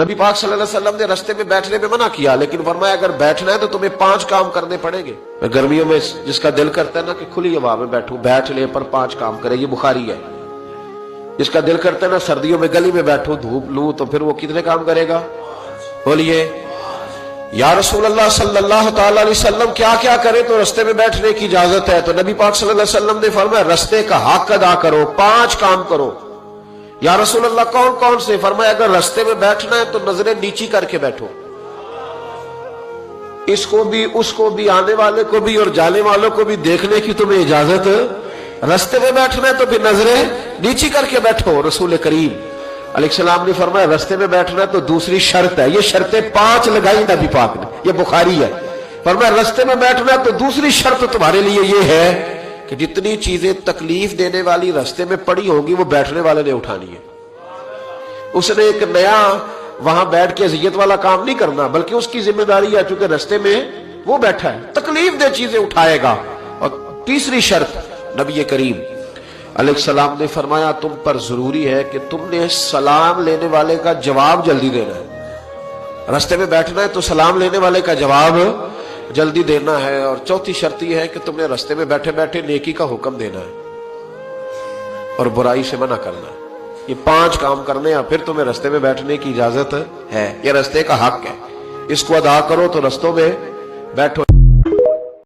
نبی پاک صلی اللہ علیہ وسلم نے رستے میں بیٹھنے میں منع کیا، لیکن فرمایا اگر بیٹھنا ہے تو تمہیں 5 کام کرنے پڑیں گے۔ گرمیوں میں جس کا دل کرتا ہے نا کہ کھلی ہوا میں بیٹھوں، بیٹھ لے پر 5 کام کرے، یہ بخاری ہے۔ جس کا دل کرتا ہے نا سردیوں میں گلی میں بیٹھوں دھوپ لوں، تو پھر وہ کتنے کام کرے گا؟ بولیے یا رسول اللہ صلی اللہ تعالی علیہ وسلم کیا کیا کرے تو رستے میں بیٹھنے کی اجازت ہے؟ تو نبی پاک صلی اللہ علیہ وسلم نے فرمایا رستے کا حق ادا کرو، 5 کام کرو۔ یا رسول اللہ کون کون سے؟ فرمایا اگر رستے میں بیٹھنا ہے تو نظریں نیچی کر کے بیٹھو، اس کو بھی اس کو بھی، آنے والے کو بھی اور جانے والوں کو بھی دیکھنے کی تمہیں اجازت۔ رستے میں بیٹھنا ہے تو پھر نظریں نیچی کر کے بیٹھو۔ رسول کریم علیہ السلام نے فرمایا رستے میں بیٹھنا ہے تو دوسری شرط ہے، یہ شرطیں 5 لگائی نبی پاک نے، یہ بخاری ہے۔ فرمایا رستے میں بیٹھنا ہے تو دوسری شرط تمہارے لیے یہ ہے کہ جتنی چیزیں تکلیف دینے والی رستے میں پڑی ہوں گی وہ بیٹھنے والے نے اٹھانی ہے۔ اس نے ایک نیا وہاں بیٹھ کے اذیت والا کام نہیں کرنا، بلکہ اس کی ذمہ داری ہے چونکہ رستے میں وہ بیٹھا ہے، تکلیف دہ چیزیں اٹھائے گا۔ اور تیسری شرط نبی کریم علیہ السلام نے فرمایا تم پر ضروری ہے کہ تم نے سلام لینے والے کا جواب جلدی دینا ہے۔ رستے میں بیٹھنا ہے تو سلام لینے والے کا جواب جلدی دینا ہے۔ اور چوتھی شرط یہ ہے کہ تم نے رستے میں بیٹھے بیٹھے نیکی کا حکم دینا ہے اور برائی سے منع کرنا ہے۔ یہ 5 کام کرنے ہیں، پھر تمہیں رستے میں بیٹھنے کی اجازت ہے۔ یہ رستے کا حق ہے، اس کو ادا کرو تو رستوں میں بیٹھو۔